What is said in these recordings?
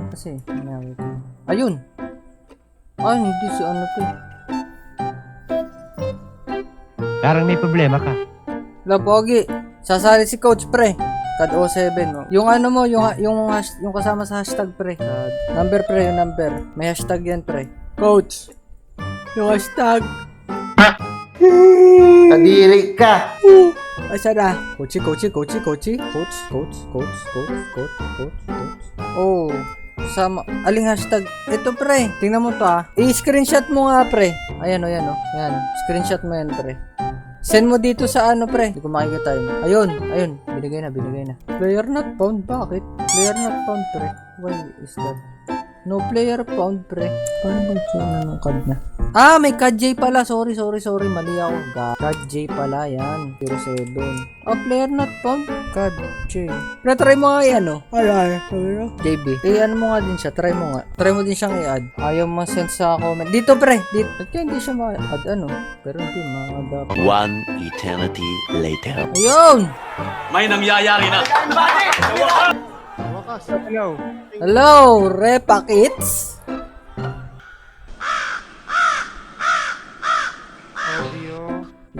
kasi. Ayun. Ay, hindi si ano to. Parang may problema ka. Pogi. Sasali si coach pre. CAD 07 no. Yung ano mo, yung kasama sa hashtag pre. Number pre, yung number. May hashtag yan pre. Coach. Yung hashtag. Kadiri ka. Ay, sana. Coach. Oh. Sama. Aling hashtag? Ito pre. Tingnan mo to I-screenshot mo nga pre. Ayan o, yan o. Yan. Screenshot mo yan pre. Send mo dito sa ano pre. Hindi ko makikita yun. Ayun. Binigay na. Player not found. Bakit? Player not found pre. Why is that? No player found pre. Paano ba siya ng card na? May CAD J pala. Sorry. Mali ako. CAD J pala. Yan. 07. Player not found. CAD J. Pero try mo nga yan JB. Ano mo nga din siya. Try mo nga. Try mo din siyang i-add. Ayaw mo send sa comment. Dito pre. Dito. Ba't kaya hindi siya ma-add Pero hindi ma-add. One eternity later. Ayun! May nangyayari na. Hello, Repakits. Audio.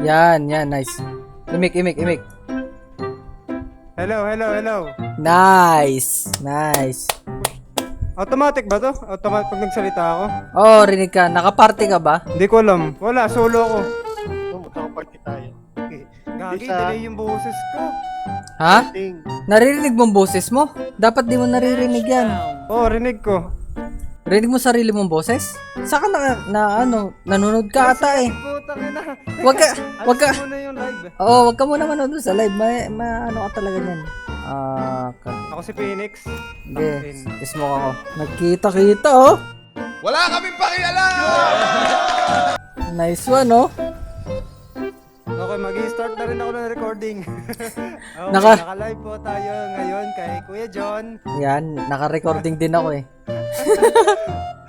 Yan, nice. Imik. Hello. Nice. Automatic ba to? Automatic pag nagsalita ako? Oh, rinig ka. Nakaparty ka ba? Hindi ko alam. Wala, solo ako. Magkakaparty tayo. Gagi, Isa. delay yung boses ko. Ha? Ting. Naririnig mo ang boses mo? Dapat di mo naririnig yan. Oo, rinig ko. Rinig mo sarili mong boses? Saka nanonood ka ata eh. Putang ina. Wag ka. Alis muna yung live. Oo, wag ka muna manood sa live. Ano ka talaga yan. Ako si Phoenix. Hindi. Smoke ako. Nagkita-kita oh. Wala kaming pakialam! Nice one oh. Okay, mag-i-start na rin ako ng recording. Okay, Naka- naka-live po tayo ngayon kay Kuya John. Yan, naka-recording din ako eh.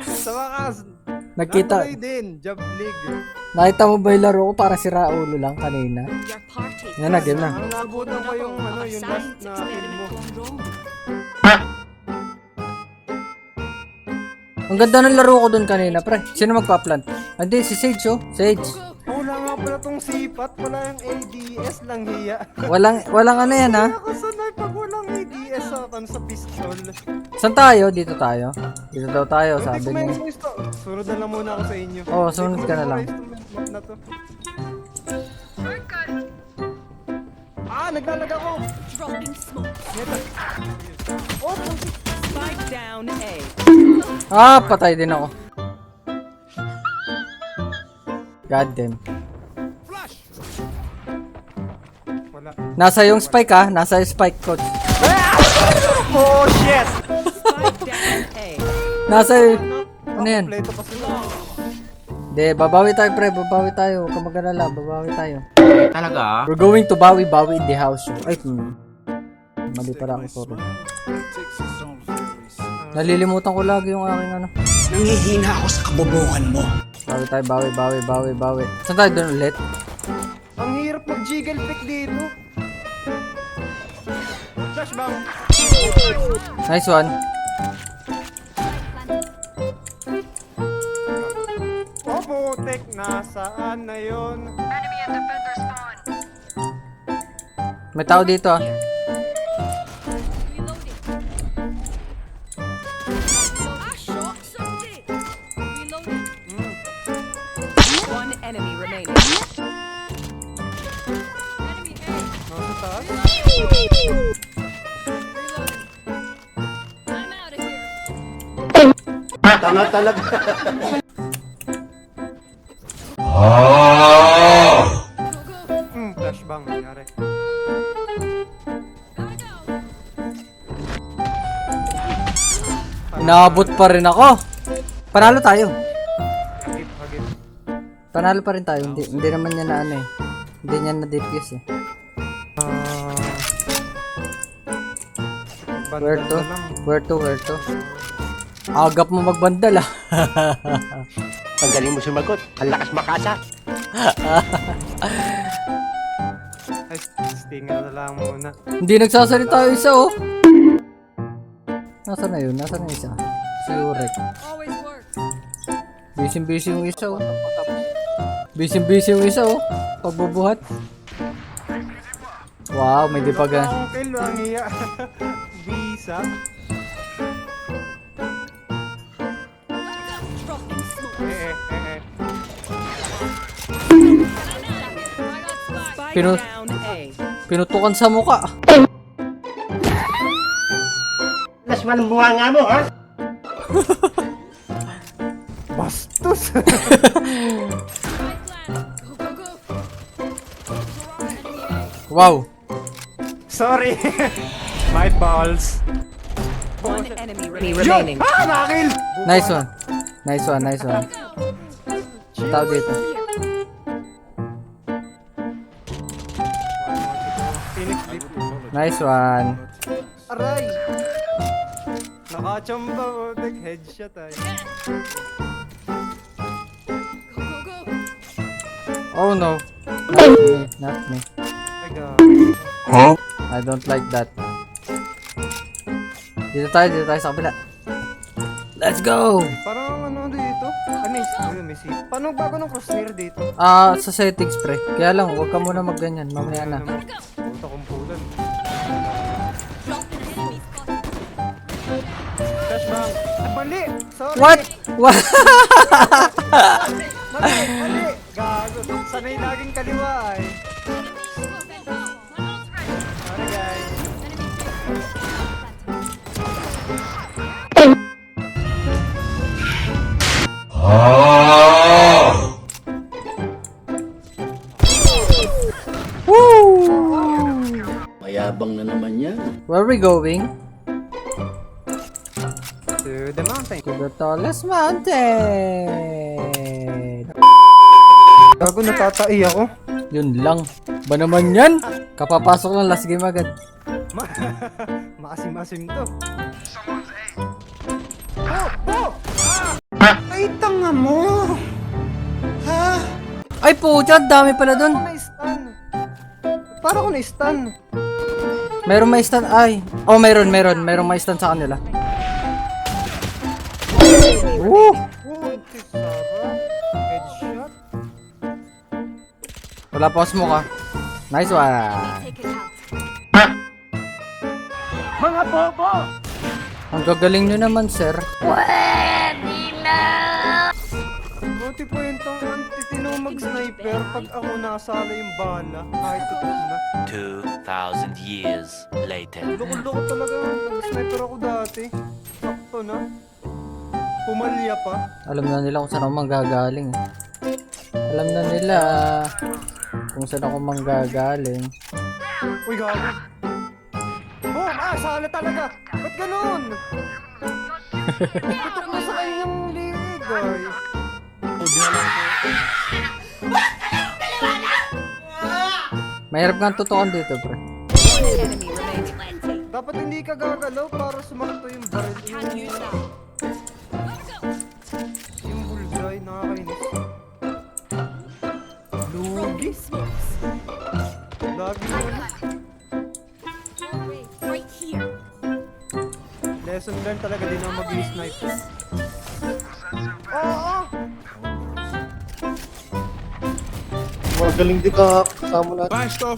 Sa wakas, Nagkita. natuloy din, Job League. Nakita mo ba yung laro ko para sira ulo lang kanina? Yan na, game na. Ang nabutan ko yung last na kill mo. Ang ganda ng laro ko dun kanina, pre. Sino magpa-plant? Hindi, si Sage oh. Sage. Wala nga pala tong sipat, wala yung ADS lang hiya. Walang ano yan ha? Ako sanay pag walang ADS sa pistol. Saan tayo? Dito tayo. Dito daw tayo, sabi niya. Sunod na lang muna ako sa inyo. Oo, sunod ka na lang. Map na to. Naglalag ako! Dropping smoke. Oh, Spike down A. Patay din ako. God damn. wala. Nasa yung spike ha? Nasa yung spike coach. Oh, shit! Spike down A. Nasa yung... Ano yan? Kompleto pa sila. Hindi, babawi tayo pre. Babawi tayo. Huwag ka mag-alala. Babawi tayo. Talaga? We're going to bawi in the house. Ay, mali pala ako sorry. Nalilimutan ko lagi yung aking ano. Nangihina ako sa kabobohan mo. Bawi tayo, bawi. Saan tayo doon ulit? Ang hirap mag-jiggle pick dito. Flashbang! Nice one. Oh, putek! Nasaan na yun? May tao dito ah. One enemy remaining. Nasa taas? Tanga talaga. Flashbang nangyari. Inaabot pa rin ako. Panalo tayo. Hagip. Panalo pa rin tayo. Hindi naman niya na ano eh. Hindi niya na defuse eh. Where to? Where to? Agap mo magbandal ah. Ang galing mo sumagot. Ang lakas makasa. Ay, stinger na lang muna. Hindi nagsasalita yung isa oh. Nasaan na yun? Nasaan na isa? Si Urek. Always works. Busy yung isa, oh. Busy yung isa, oh. Pagbubuhat. Wow, may di pa Akong kill, ang iya. Visa. Dropping smoke. Spike Pinu- down A. Pinutukan sa muka. Las man ang bunga nga mo, ha? Bastos. Wow. Sorry. My balls. One enemy remaining. Ah, nakil! Nice one. Tao dito. Phoenix Deep. Nice one. Aray! Nakachamba mo. Headshot ay. Oh no. Not me. Not me. Ay, God. I don't like that. Dito tayo sa kabila. Let's go! Parang ano dito? May sip. Paano bago ng crosshair dito? Sa settings pre. Kaya lang, huwag ka muna magganyan. Mamaya na. Puta kong pulan. Flashbang. Ah, mali! Sorry! What? What? Mali! Gago. Sanay laging kaliwa ay. Sorry guys. Mayabang na naman yan. Where are we going? To the mountain. To the tallest mountain. Gago, natatai ako. Yun lang. Ba naman yan? Kapapasok ng last game agad. Maasim-asim to. Oh! Ay, tanga mo! Ha? Ay pucha, dami pala dun. Na-stun. Paano ko na-stun? Meron may stun. Ay. Oh, meron may stun sa kanila. Woo! Oh, sarap. Headshot. Wala pa ako smoke ah. Nice one. Mga bobo! Ang gagaling nyo naman, sir. Buti po yung tong antitino mag-sniper pag ako nasala yung bala. Kahit totoo na. 2,000 years later. Loko-loko talaga. Nag-sniper ako dati. Sakto na. Pumalya pa. Alam na nila kung saan ako manggagaling. Alam na nila kung saan ako manggagaling. Uy, gago. Boom! Sala talaga! Ba't ganun? Tutok na sa kanyang liig, ay. Mahirap nga ang tutukan dito, pre. One enemy remaining. Dapat hindi ka gagalaw para sumakto yung baril. Yung bullseye, nakakainis. Lugi? Lagi yun. Lesson learned talaga din ang mag-sniper. Oo! Magaling di ka kasama natin. Basta.